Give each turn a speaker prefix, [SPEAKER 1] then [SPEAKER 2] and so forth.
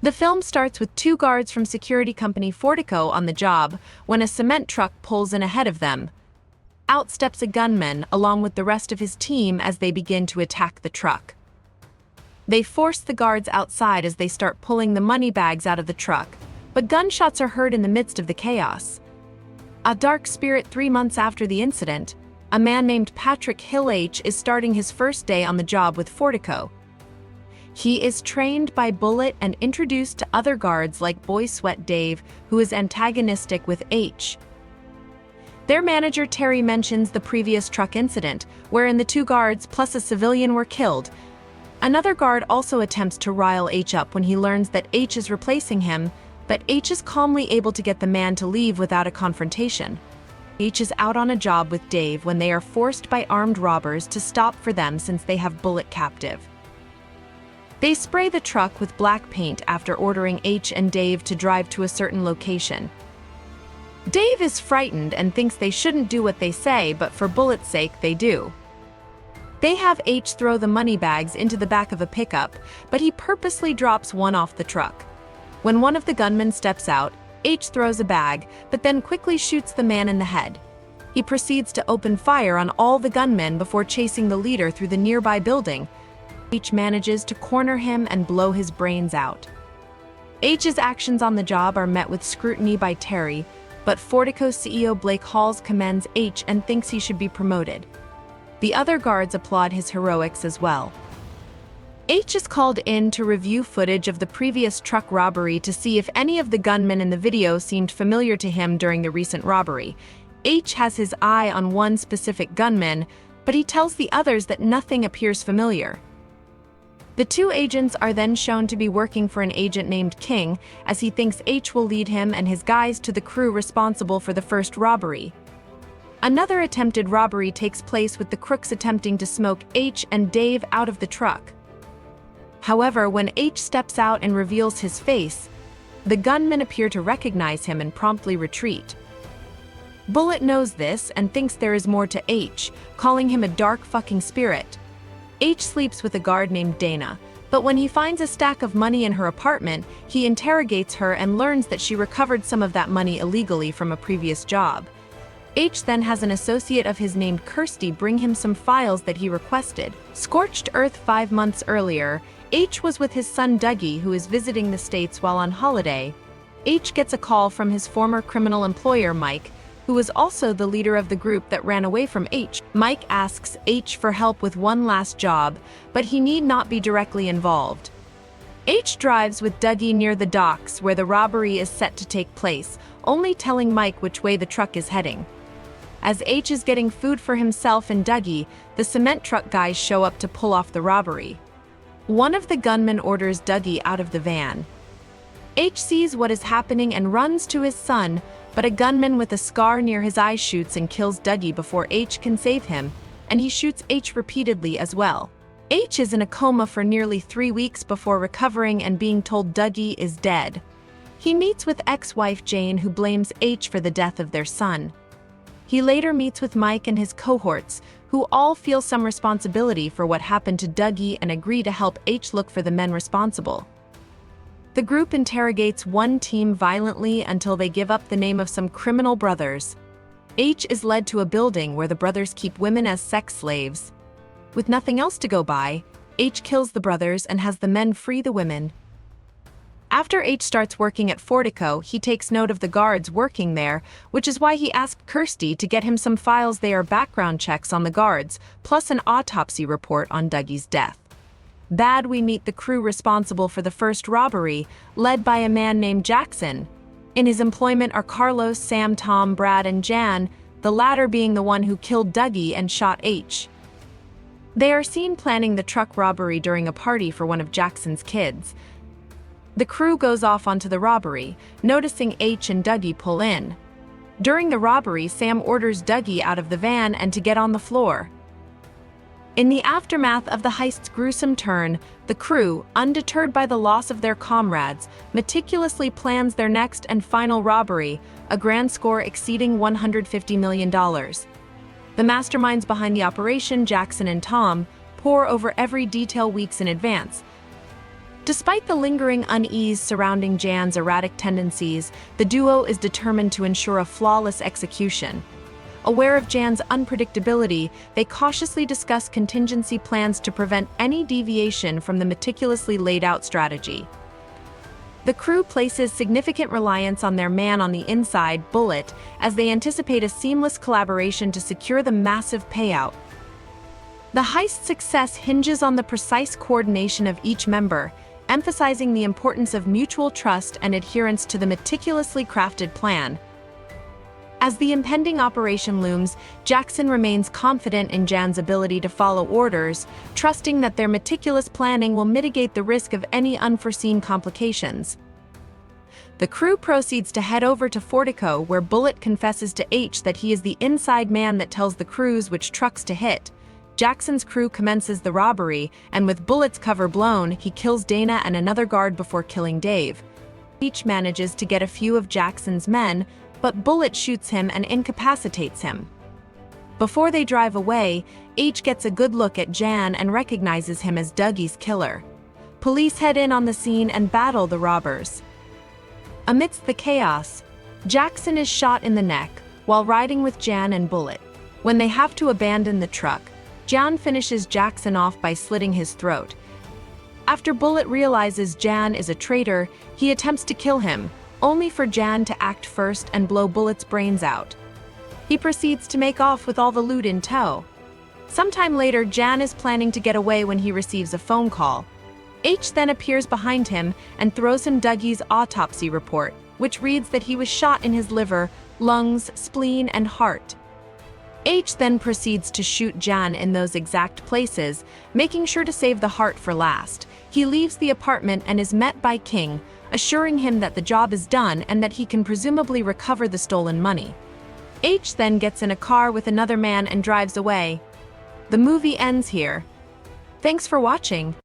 [SPEAKER 1] The film starts with two guards from security company Fortico on the job when a cement truck pulls in ahead of them. Out steps a gunman along with the rest of his team as they begin to attack the truck. They force the guards outside as they start pulling the money bags out of the truck, but gunshots are heard in the midst of the chaos. A dark spirit 3 months after the incident, a man named Patrick Hill H is starting his first day on the job with Fortico. He is trained by Bullet and introduced to other guards like Boy Sweat Dave, who is antagonistic with H. Their manager Terry mentions the previous truck incident, wherein the two guards plus a civilian were killed. Another guard also attempts to rile H up when he learns that H is replacing him, but H is calmly able to get the man to leave without a confrontation. H is out on a job with Dave when they are forced by armed robbers to stop for them since they have Bullet captive. They spray the truck with black paint after ordering H and Dave to drive to a certain location. Dave is frightened and thinks they shouldn't do what they say, but for Bullet's sake, they do. They have H throw the money bags into the back of a pickup, but he purposely drops one off the truck. When one of the gunmen steps out, H throws a bag, but then quickly shoots the man in the head. He proceeds to open fire on all the gunmen before chasing the leader through the nearby building. H manages to corner him and blow his brains out. H's actions on the job are met with scrutiny by Terry, but Fortico CEO Blake Halls commends H and thinks he should be promoted. The other guards applaud his heroics as well. H is called in to review footage of the previous truck robbery to see if any of the gunmen in the video seemed familiar to him during the recent robbery. H has his eye on one specific gunman, but he tells the others that nothing appears familiar. The two agents are then shown to be working for an agent named King, as he thinks H will lead him and his guys to the crew responsible for the first robbery. Another attempted robbery takes place with the crooks attempting to smoke H and Dave out of the truck. However, when H steps out and reveals his face, the gunmen appear to recognize him and promptly retreat. Bullet knows this and thinks there is more to H, calling him a dark fucking spirit. H sleeps with a guard named Dana, but when he finds a stack of money in her apartment, he interrogates her and learns that she recovered some of that money illegally from a previous job. H then has an associate of his named Kirsty bring him some files that he requested. Scorched Earth 5 months earlier, H was with his son Dougie, who is visiting the States while on holiday. H gets a call from his former criminal employer, Mike, who was also the leader of the group that ran away from H. Mike asks H for help with one last job, but he need not be directly involved. H drives with Dougie near the docks where the robbery is set to take place, only telling Mike which way the truck is heading. As H is getting food for himself and Dougie, the cement truck guys show up to pull off the robbery. One of the gunmen orders Dougie out of the van. H sees what is happening and runs to his son, but a gunman with a scar near his eye shoots and kills Dougie before H can save him, and he shoots H repeatedly as well. H is in a coma for nearly 3 weeks before recovering and being told Dougie is dead. He meets with ex-wife Jane, who blames H for the death of their son. He later meets with Mike and his cohorts, who all feel some responsibility for what happened to Dougie and agree to help H look for the men responsible. The group interrogates one team violently until they give up the name of some criminal brothers. H is led to a building where the brothers keep women as sex slaves. With nothing else to go by, H kills the brothers and has the men free the women. After H starts working at Fortico, he takes note of the guards working there, which is why he asked Kirsty to get him some files. They are background checks on the guards, plus an autopsy report on Dougie's death. Bad, we meet the crew responsible for the first robbery, led by a man named Jackson. In his employment are Carlos, Sam, Tom, Brad, and Jan, the latter being the one who killed Dougie and shot H. They are seen planning the truck robbery during a party for one of Jackson's kids. The crew goes off onto the robbery, noticing H and Dougie pull in. During the robbery, Sam orders Dougie out of the van and to get on the floor. In the aftermath of the heist's gruesome turn, the crew, undeterred by the loss of their comrades, meticulously plans their next and final robbery, a grand score exceeding $150 million. The masterminds behind the operation, Jackson and Tom, pore over every detail weeks in advance. Despite the lingering unease surrounding Jan's erratic tendencies, the duo is determined to ensure a flawless execution. Aware of Jan's unpredictability, they cautiously discuss contingency plans to prevent any deviation from the meticulously laid-out strategy. The crew places significant reliance on their man on the inside, Bullet, as they anticipate a seamless collaboration to secure the massive payout. The heist's success hinges on the precise coordination of each member, emphasizing the importance of mutual trust and adherence to the meticulously crafted plan. As the impending operation looms, Jackson remains confident in Jan's ability to follow orders, trusting that their meticulous planning will mitigate the risk of any unforeseen complications. The crew proceeds to head over to Fortico, where Bullet confesses to H that he is the inside man that tells the crews which trucks to hit. Jackson's crew commences the robbery, and with Bullet's cover blown, he kills Dana and another guard before killing Dave. Each manages to get a few of Jackson's men, but Bullet shoots him and incapacitates him. Before they drive away, H gets a good look at Jan and recognizes him as Dougie's killer. Police head in on the scene and battle the robbers. Amidst the chaos, Jackson is shot in the neck while riding with Jan and Bullet. When they have to abandon the truck, Jan finishes Jackson off by slitting his throat. After Bullet realizes Jan is a traitor, he attempts to kill him, only for Jan to act first and blow Bullet's brains out. He proceeds to make off with all the loot in tow. Sometime later, Jan is planning to get away when he receives a phone call. H then appears behind him and throws him Dougie's autopsy report, which reads that he was shot in his liver, lungs, spleen, and heart. H then proceeds to shoot Jan in those exact places, making sure to save the heart for last. He leaves the apartment and is met by King, assuring him that the job is done and that he can presumably recover the stolen money. H then gets in a car with another man and drives away. The movie ends here. Thanks for watching.